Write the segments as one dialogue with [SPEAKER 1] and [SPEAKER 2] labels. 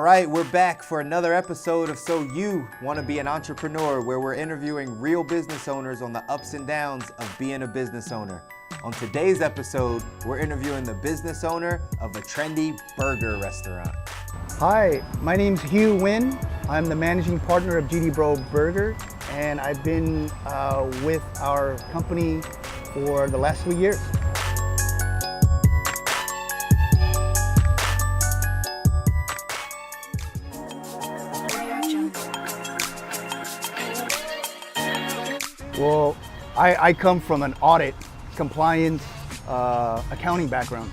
[SPEAKER 1] All right, we're back for another episode of So You Want to Be an Entrepreneur, where we're interviewing real business owners on the ups and downs of being a business owner. On today's episode, we're interviewing the business owner of a trendy burger restaurant.
[SPEAKER 2] Hi, my name's Hugh Nguyen. I'm the managing partner of GD Bro Burger, and I've been with our company for the last 3 years. Well, I come from an audit, compliance, accounting background.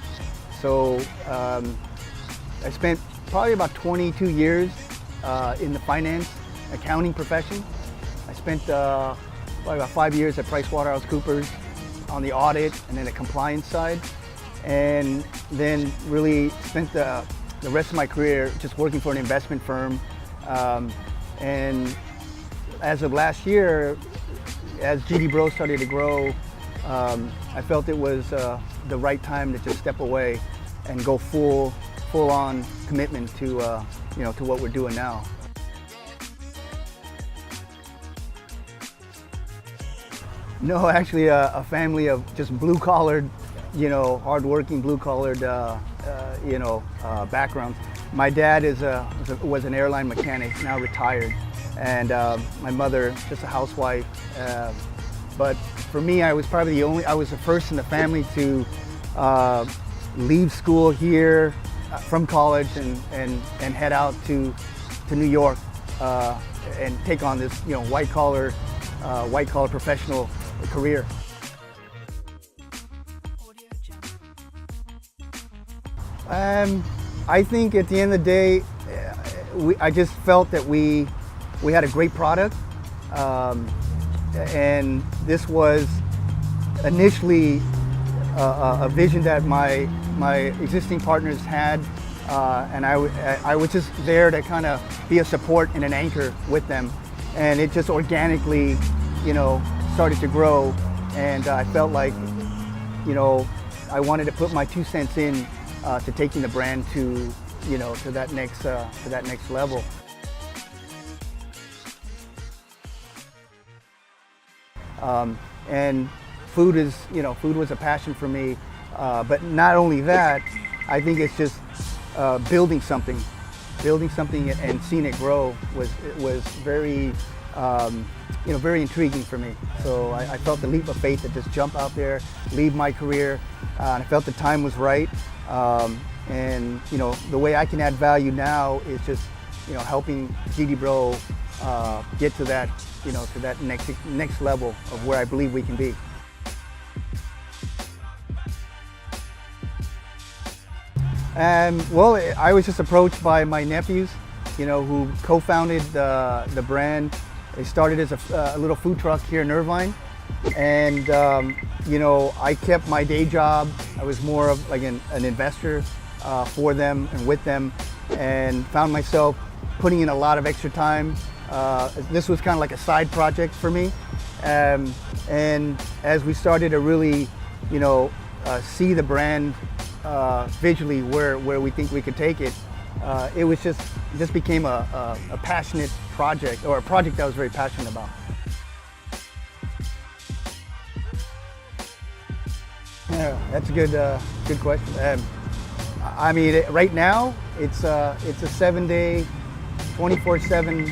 [SPEAKER 2] So I spent probably about 22 years in the finance, accounting profession. I spent probably about 5 years at PricewaterhouseCoopers on the audit and then the compliance side. And then really spent the rest of my career just working for an investment firm. And as of last year, as GD Bro started to grow, I felt it was the right time to just step away and go full-on commitment to to what we're doing now. No, actually, a family of just blue-collared, hard-working blue-collared, backgrounds. My dad was an airline mechanic, now retired, and my mother just a housewife. But for me, I was the first in the family to leave school here from college and head out to New York and take on this white collar professional career. I think at the end of the day, I just felt that we had a great product, and this was initially a vision that my existing partners had, and I was just there to kind of be a support and an anchor with them, and it just organically, started to grow, and I felt like, I wanted to put my 2 cents in to taking the brand to that next level. And food was a passion for me, but not only that, I think it's just building something and seeing it grow was very very intriguing for me. So I felt the leap of faith to just jump out there, leave my career, and I felt the time was right. And the way I can add value now is just helping GD Bro get to that next level of where I believe we can be. Well, I was just approached by my nephews, who co-founded the brand. They started as a little food truck here in Irvine, and I kept my day job. I was more of like an investor for them and with them, and found myself putting in a lot of extra time. This was kind of like a side project for me, and as we started to really see the brand visually where we think we could take it, it was just became a passionate project, or a project I was very passionate about. Yeah, that's a good question. I mean, right now it's a 7-day, 24/7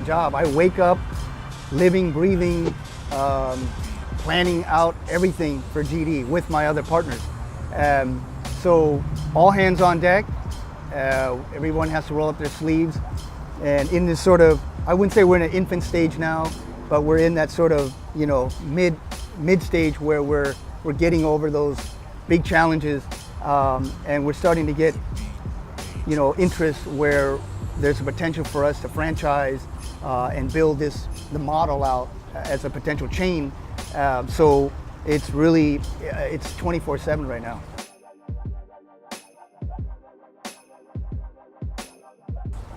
[SPEAKER 2] job. I wake up living, breathing, planning out everything for GD with my other partners. So all hands on deck. Everyone has to roll up their sleeves, and in this sort of, I wouldn't say we're in an infant stage now, but we're in that sort of mid stage where we're getting over those big challenges, and we're starting to get interest where there's a potential for us to franchise and build the model out as a potential chain. So it's 24/7 right now.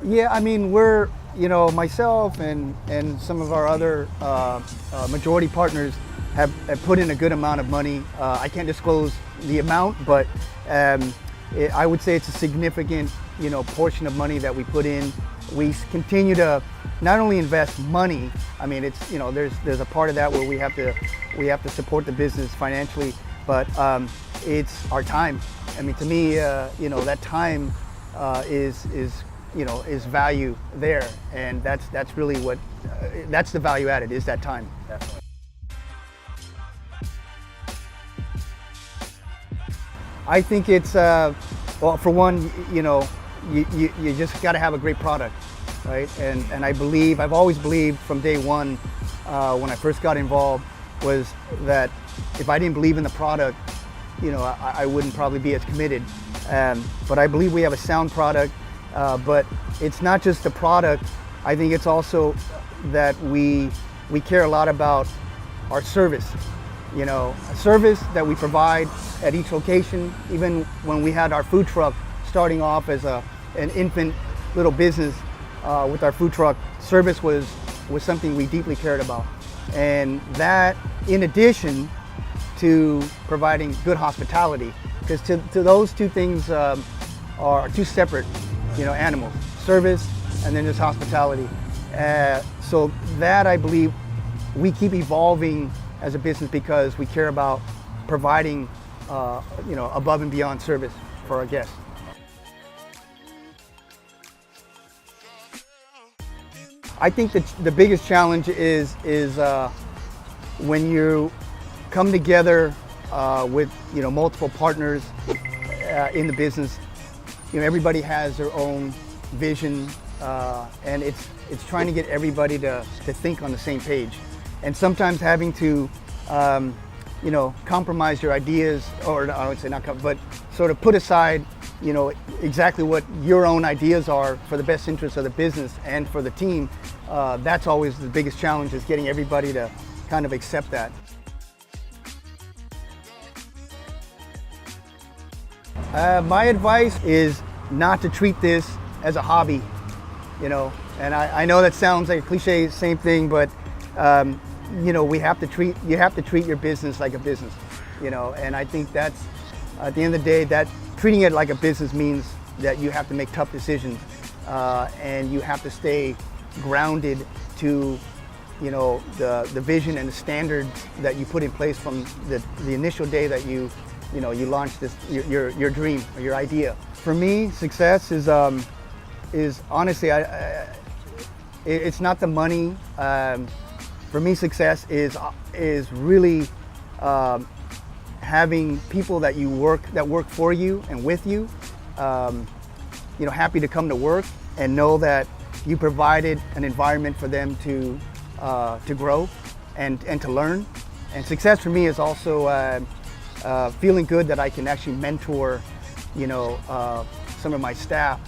[SPEAKER 2] Yeah, I mean, we're, myself and some of our other majority partners have put in a good amount of money. I can't disclose the amount, but I would say it's a significant, portion of money that we put in. We continue to not only invest money. I mean, it's there's a part of that where we have to support the business financially, but it's our time. I mean, to me, that time is value there, and that's really what that's the value added, is that time.
[SPEAKER 1] Definitely.
[SPEAKER 2] I think it's well, for one, you just got to have a great product, right? And I've always believed from day one, when I first got involved, was that if I didn't believe in the product, I wouldn't probably be as committed. But I believe we have a sound product, but it's not just the product. I think it's also that we care a lot about our service. A service that we provide at each location. Even when we had our food truck starting off as an infant little business with our food truck, service was something we deeply cared about. And that, in addition to providing good hospitality, because to those two things are two separate animals, service and then just hospitality. So that, I believe, we keep evolving as a business because we care about providing above and beyond service for our guests. I think that the biggest challenge is when you come together with multiple partners in the business. Everybody has their own vision, and it's trying to get everybody to think on the same page. And sometimes having to, compromise your ideas, or I would say not, but sort of put aside, exactly what your own ideas are for the best interest of the business and for the team. That's always the biggest challenge, is getting everybody to kind of accept that. My advice is not to treat this as a hobby, and I know that sounds like a cliche, same thing, but you have to treat your business like a business, and I think that's, at the end of the day, that treating it like a business means that you have to make tough decisions, and you have to stay grounded to, the vision and the standards that you put in place from the initial day that you launched this, your dream or your idea. For me, success is honestly, it's not the money. For me, success is really having people that work for you and with you, happy to come to work and know that you provided an environment for them to grow and to learn. And success for me is also feeling good that I can actually mentor, some of my staff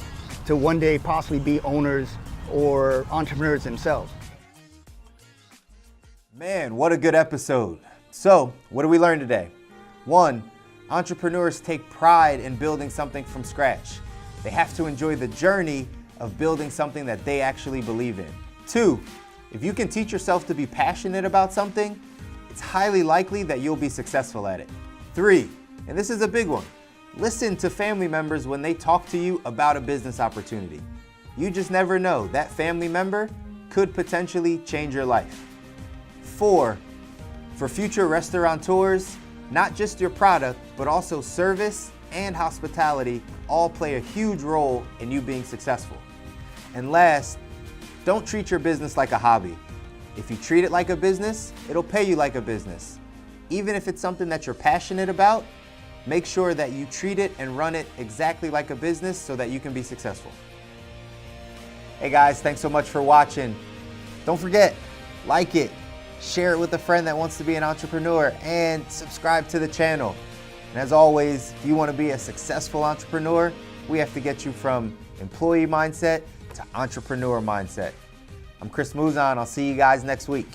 [SPEAKER 2] to one day possibly be owners or entrepreneurs themselves.
[SPEAKER 1] Man, what a good episode. So, what did we learn today? 1, entrepreneurs take pride in building something from scratch. They have to enjoy the journey of building something that they actually believe in. 2, if you can teach yourself to be passionate about something, it's highly likely that you'll be successful at it. 3, and this is a big one, listen to family members when they talk to you about a business opportunity. You just never know, that family member could potentially change your life. 4, for future restaurateurs, not just your product, but also service and hospitality all play a huge role in you being successful. And last, don't treat your business like a hobby. If you treat it like a business, it'll pay you like a business. Even if it's something that you're passionate about, make sure that you treat it and run it exactly like a business so that you can be successful. Hey guys, thanks so much for watching. Don't forget, like it, share it with a friend that wants to be an entrepreneur, and subscribe to the channel. And as always, if you want to be a successful entrepreneur, we have to get you from employee mindset to entrepreneur mindset. I'm Chris Muzan. I'll see you guys next week.